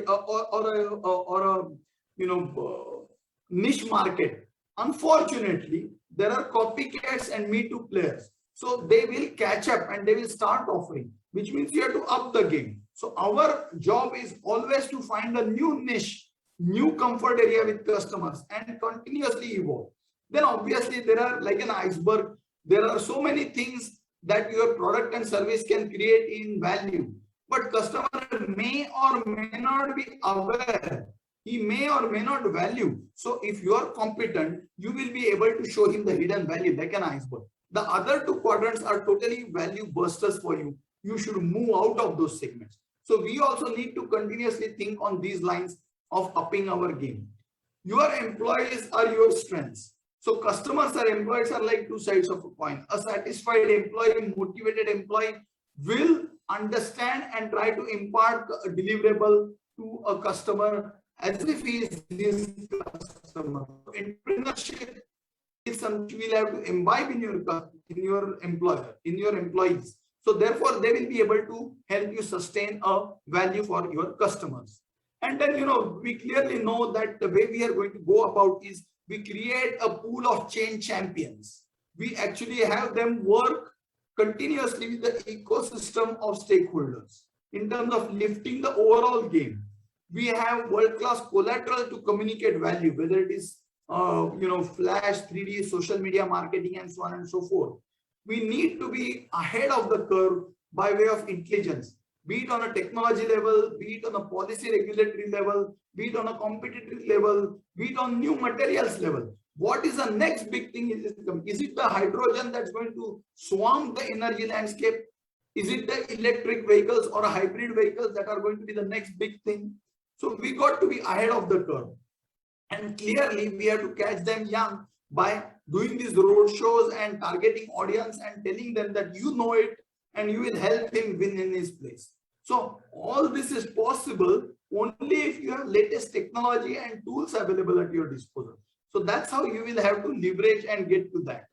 niche market. Unfortunately, there are copycats and Me Too players. So they will catch up and they will start offering, which means you have to up the game. So our job is always to find a new niche, new comfort area with customers and continuously evolve. Then obviously there are like an iceberg. There are so many things that your product and service can create in value, but customer may or may not be aware. He may or may not value. So if you are competent, you will be able to show him the hidden value like an iceberg. The other two quadrants are totally value busters for you. You should move out of those segments. So we also need to continuously think on these lines of upping our game. Your employees are your strengths. So customers or employees are like two sides of a coin. A satisfied employee, motivated employee will understand and try to impart a deliverable to a customer as if he is his customer. Entrepreneurship is something you will have to imbibe in your employees. So therefore, they will be able to help you sustain a value for your customers. And then, we clearly know that the way we are going to go about is we create a pool of change champions. We actually have them work continuously with the ecosystem of stakeholders in terms of lifting the overall game. We have world-class collateral to communicate value, whether it is flash, 3D, social media marketing, and so on and so forth. We need to be ahead of the curve by way of intelligence, be it on a technology level, be it on a policy regulatory level, be it on a competitive level, be it on new materials level. What is the next big thing? Is it the hydrogen that's going to swarm the energy landscape? Is it the electric vehicles or hybrid vehicles that are going to be the next big thing? So we got to be ahead of the curve. And clearly we have to catch them young by doing these road shows and targeting audience and telling them that you know it and you will help him win in his place. So all this is possible only if you have latest technology and tools available at your disposal. So that's how you will have to leverage and get to that.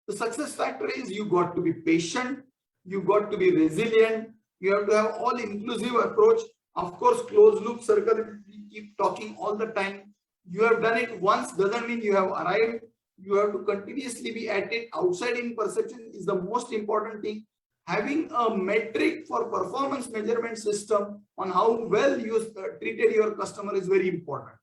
The success factor is you got to be patient, you got to be resilient, you have to have all inclusive approach. Of course, closed loop circle, we keep talking all the time. You have done it once doesn't mean you have arrived. You have to continuously be at it. Outside in perception is the most important thing. Having a metric for performance measurement system on how well you treated your customer is very important.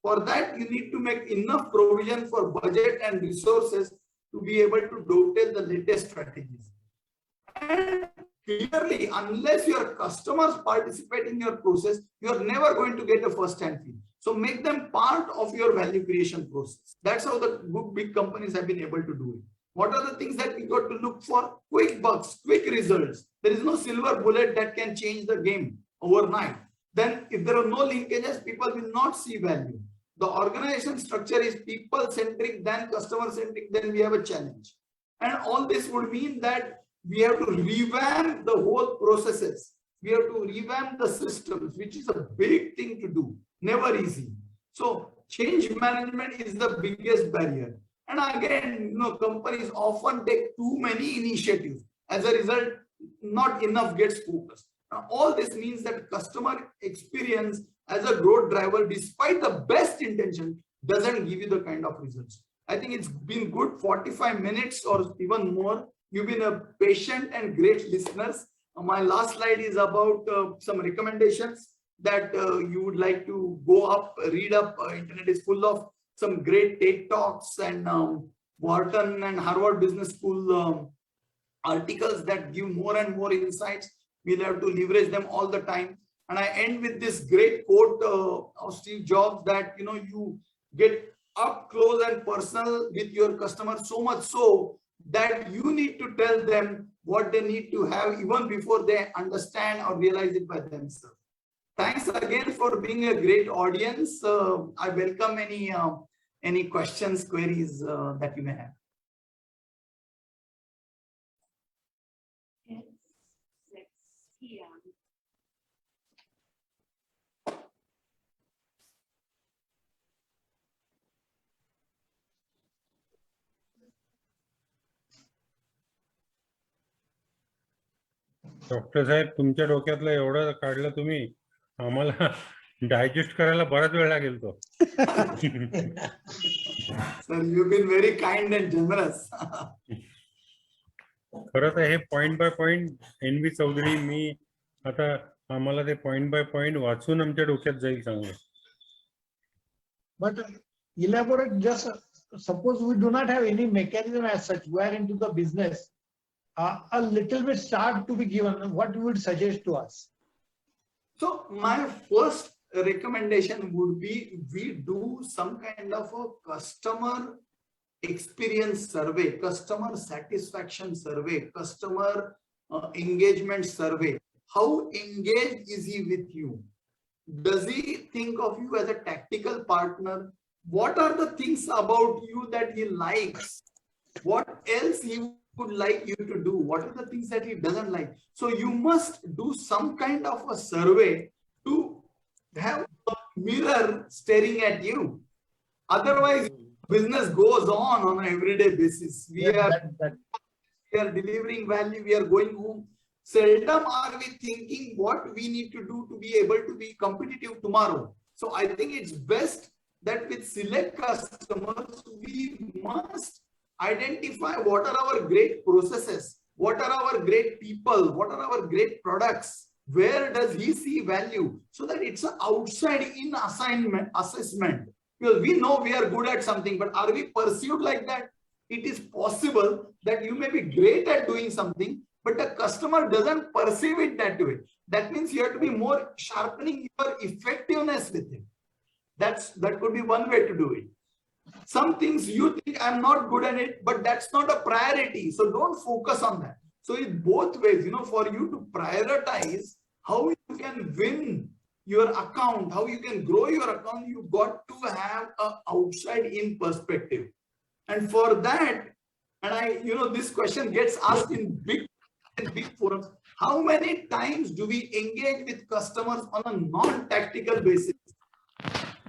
For that, you need to make enough provision for budget and resources to be able to dovetail the latest strategies. And clearly, unless your customers participate in your process, you are never going to get a first-hand feel. So make them part of your value creation process. That's how the good big companies have been able to do it. What are the things that we got to look for? Quick bucks, quick results. There is no silver bullet that can change the game overnight. Then if there are no linkages, people will not see value. The organization structure is people-centric, then customer-centric, then we have a challenge. And all this would mean that we have to revamp the whole processes. We have to revamp the systems, which is a big thing to do. Never easy. So change management is the biggest barrier. And again, companies often take too many initiatives. As a result, not enough gets focused. Now, all this means that customer experience as a growth driver, despite the best intention, doesn't give you the kind of results. I think it's been good 45 minutes or even more. You've been a patient and great listeners. My last slide is about some recommendations that you would like to go up, read up. Internet is full of some great TED Talks and Wharton and Harvard Business School articles that give more and more insights. We'll have to leverage them all the time. And I end with this great quote of Steve Jobs that, you get up close and personal with your customers, so much so that you need to tell them what they need to have even before they understand or realize it by themselves. Thanks again for being a great audience. I welcome any questions, queries that you may have. Doctor साहेब, तुमच्या डोक्यातलं एवढं काढलं तुम्ही, आम्हाला digest करायला बराच वेळ लागेल तो. Sir, you've been very kind and generous. खरं तर हे point by point NV Chaudhari मी आता आम्हाला ते पॉइंट बाय पॉइंट वाचून आमच्या डोक्यात जाईल चांगलं. But elaborate, just suppose we do not have any mechanism as such, we are into the business, a little bit start to be given, what you would suggest to us? So my first recommendation would be we do some kind of a customer experience survey, customer satisfaction survey, customer engagement survey. How engaged is he with you? Does he think of you as a tactical partner? What are the things about you that he likes? What else he would like you to do? What are the things that he doesn't like? So you must do some kind of a survey to have a mirror staring at you. Otherwise, business goes on an everyday basis. We are delivering value, we are going home. Seldom are we thinking what we need to do to be able to be competitive tomorrow. So I think it's best that with select customers, we must identify what are our great processes, what are our great people, what are our great products, where does he see value, so that it's an outside in assessment. Because we know we are good at something, but are we perceived like that? It is possible that you may be great at doing something, but the customer doesn't perceive it that way. That means you have to be more sharpening your effectiveness with it. That could be one way to do it. Some things you think I'm not good at it, but that's not a priority. So don't focus on that. So in both ways, for you to prioritize how you can win your account, how you can grow your account, you've got to have an outside in perspective. And for that, and this question gets asked in big forums, How many times do we engage with customers on a non-tactical basis?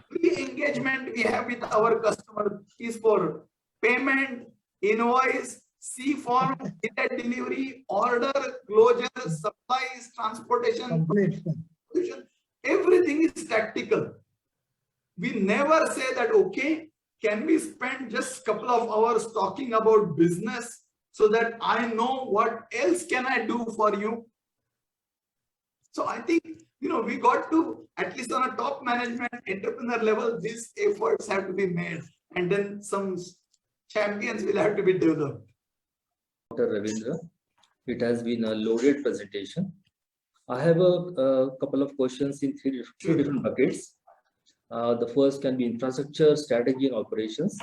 Every engagement we have with our customer is for payment, invoice, C-form, delivery, order, closure, supplies, transportation, Complete. everything is tactical. We never say that, okay, can we spend just a couple of hours talking about business so that I know what else can I do for you? So I think, we got to, at least on a top management, entrepreneur level, these efforts have to be made, and then some champions will have to be developed. Dr. Ravindra, it has been a loaded presentation. I have a couple of questions in three different buckets. The first can be infrastructure, strategy, and operations.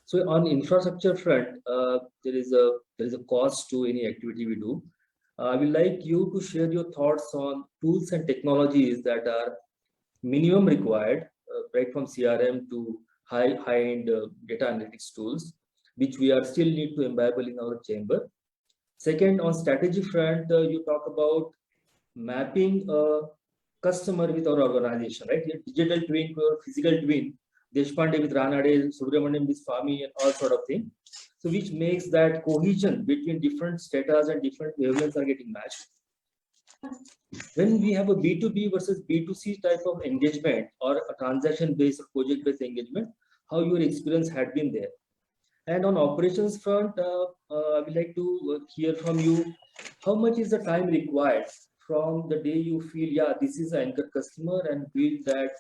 So on infrastructure front, there is a cost to any activity we do. I would like you to share your thoughts on tools and technologies that are minimum required, right from CRM to high-end data analytics tools, which we are still need to imbibe in our chamber. Second, on strategy front, you talk about mapping a customer with our organization, right? Your digital twin to your physical twin, Deshpande with Ranade, Subramaniam with Swami, and all sort of thing. So which makes that cohesion between different status and different wavelengths are getting matched. When we have a B2B versus B2C type of engagement or a transaction-based or project-based engagement, how your experience had been there. And on operations front, I would like to hear from you, how much is the time required from the day you feel, yeah, this is an anchor customer, and feel that,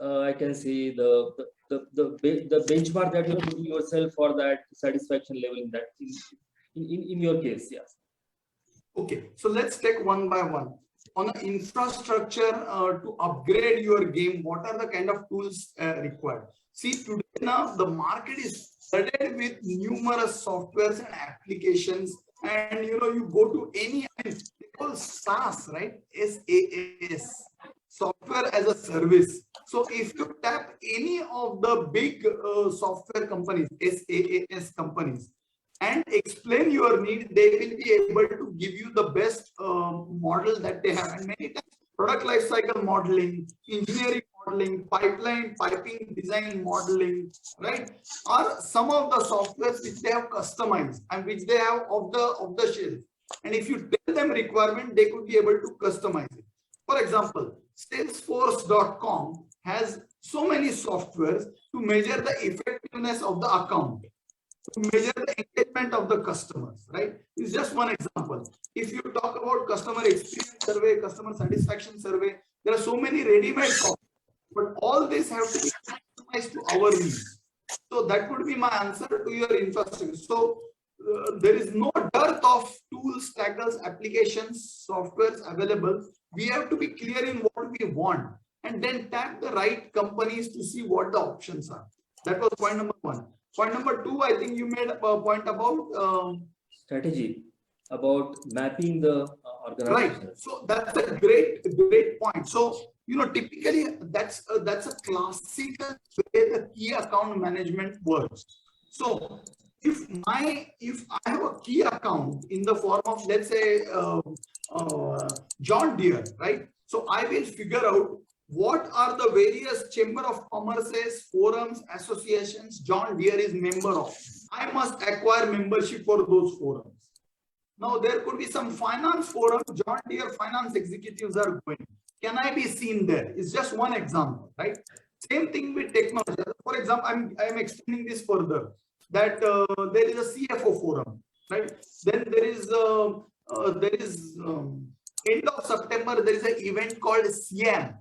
I can say the benchmark that you're putting yourself for that satisfaction level in your case, yes. Okay, so let's take one by one. On the infrastructure to upgrade your game, what are the kind of tools required? See, today now the market is flooded with numerous softwares and applications, and you go to any, they call SaaS, right? SaaS, software as a service. So if you tap any of the big software companies, SaaS companies, and explain your need, they will be able to give you the best model that they have. And many times, product lifecycle modeling, engineering modeling, piping design modeling, right, are some of the softwares which they have customized and which they have off the shelf. And if you tell them requirement, they could be able to customize it. For example, Salesforce.com has so many softwares to measure the effectiveness of the account, to measure the engagement of the customers, right? It's just one example. If you talk about customer experience survey, customer satisfaction survey, there are so many ready-made software, but all this have to be customized to our needs. So that would be my answer to your infrastructure. So there is no dearth of tools, tackles, applications, softwares available. We have to be clear in what we want and then tap the right companies to see what the options are. That was point number one. Point number two, I think you made a point about strategy, about mapping the organization. Right. So that's a great point. So typically that's a classical way the key account management works. So if I have a key account in the form of, let's say, John Deere, right? So I will figure out what are the various chamber of commerces, forums, associations John Deere is member of. I must acquire membership for those forums. Now there could be some finance forum, John Deere finance executives are going. Can I be seen there? It's just one example, right? Same thing with technology. For example, I'm extending this further, that there is a CFO forum, right? Then there is end of September, there is an event called SIAM,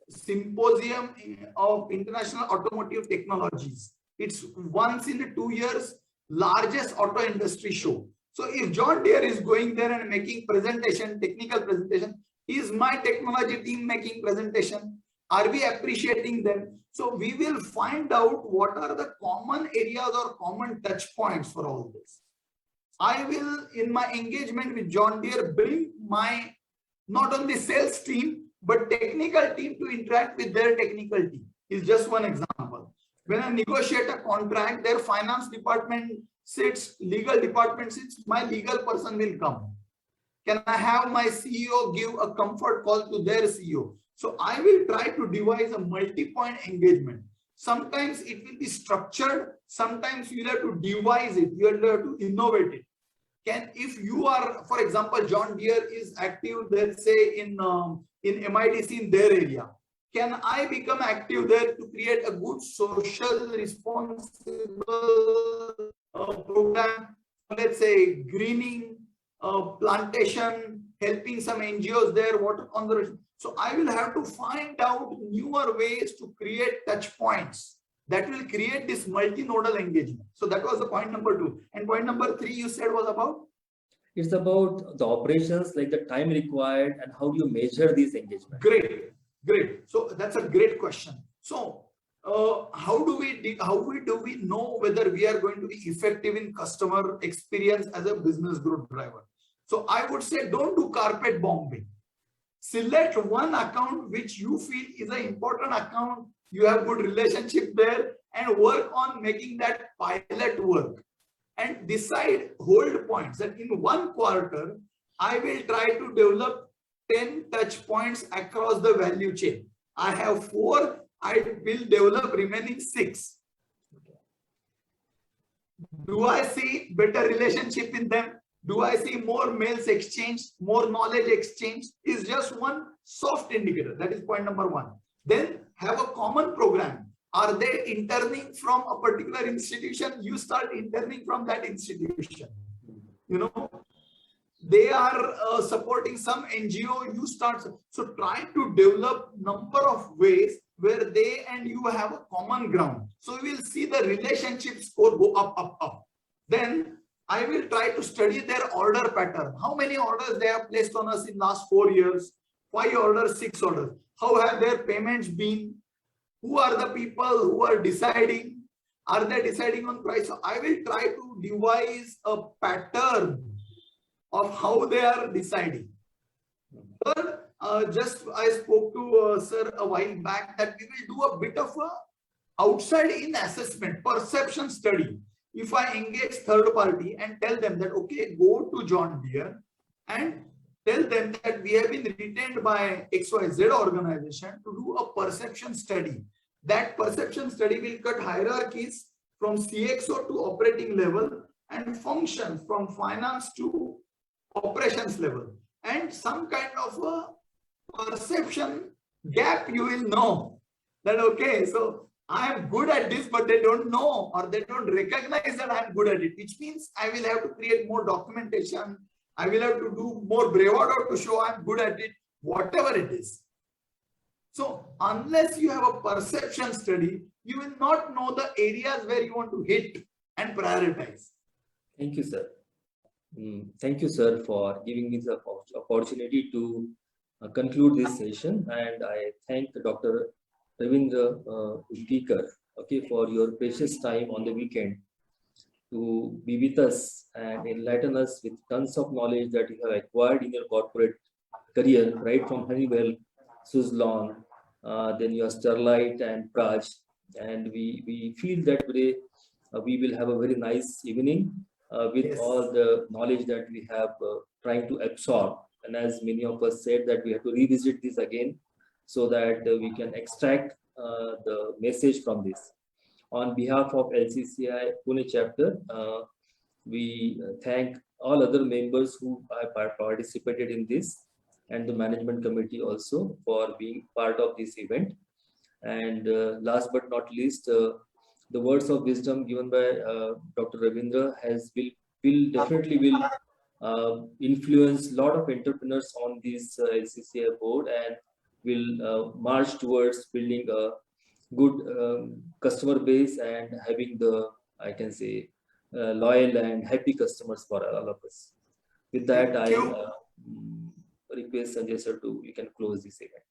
Symposium of International Automotive Technologies. It's once in 2 years, largest auto industry show. So if John Deere is going there and making presentation, technical presentation, is my technology team making presentation? Are we appreciating them? So we will find out what are the common areas or common touch points for all this. I will, in my engagement with John Deere, bring my not only sales team, but technical team to interact with their technical team. Is just one example. When I negotiate a contract, their finance department sits, legal department sits, my legal person will come. Can I have my CEO give a comfort call to their CEO? So I will try to devise a multi-point engagement. Sometimes it will be structured. Sometimes you have to devise it. You have to innovate it. If you are, for example, John Deere is active, let's say in MIDC in their area. Can I become active there to create a good social responsible program? Let's say greening, plantation, helping some NGOs there, water conservation. So I will have to find out newer ways to create touch points that will create this multinodal engagement. So that was the point number 2. And point number 3 you said was about? It's about the operations, like the time required and how do you measure these engagements? Great. So that's a great question. So how do we know whether we are going to be effective in customer experience as a business growth driver? So I would say, don't do carpet bombing. Select one account which you feel is an important account, you have good relationship there, and work on making that pilot work. And decide hold points that in 1 quarter, I will try to develop 10 touch points across the value chain. I have 4, I will develop remaining 6. Do I see better relationship in them? Do I see more mails exchanged, more knowledge exchange? Is just one soft indicator. That is point number 1. Then have a common program. Are they interning from a particular institution? You start interning from that institution. You know, they are supporting some NGO, you start. So try to develop number of ways where they and you have a common ground. So we will see the relationship score go up. Then I will try to study their order pattern. How many orders they have placed on us in last 4 years? 5 orders, 6 orders. How have their payments been? Who are the people who are deciding? Are they deciding on price? So I will try to devise a pattern of how they are deciding. Third, just I spoke to sir a while back that we will do a bit of a outside in assessment, perception study. If I engage third party and tell them that, okay, go to John Deere and tell them that we have been retained by XYZ organization to do a perception study. That perception study will cut hierarchies from CXO to operating level and functions from finance to operations level. And some kind of a perception gap you will know that, okay, so I am good at this, but they don't know or they don't recognize that I am good at it, which means I will have to create more documentation. I will have to do more bravado to show I am good at it, whatever it is. So unless you have a perception study, you will not know the areas where you want to hit and prioritize. Thank you, sir. Thank you, sir, for giving me the opportunity to conclude this session. And I thank Dr. Ravindra Udkikar, okay, for your precious time on the weekend to be with us and enlighten us with tons of knowledge that you have acquired in your corporate career, right from Honeywell, Suzlon, then your Sterlite and Praj. And we feel that today we will have a very nice evening with Yes. all the knowledge that we have trying to absorb. And as many of us said that we have to revisit this again so that we can extract the message from this. On behalf of LCCI Pune chapter, we thank all other members who have participated in this and the management committee also for being part of this event. And last but not least, the words of wisdom given by Dr. Ravindra will definitely influence a lot of entrepreneurs on this LCCI board and will march towards building a good customer base and having the, I can say, loyal and happy customers for all of us. With that, I request Sanjay sir to, you can close this event.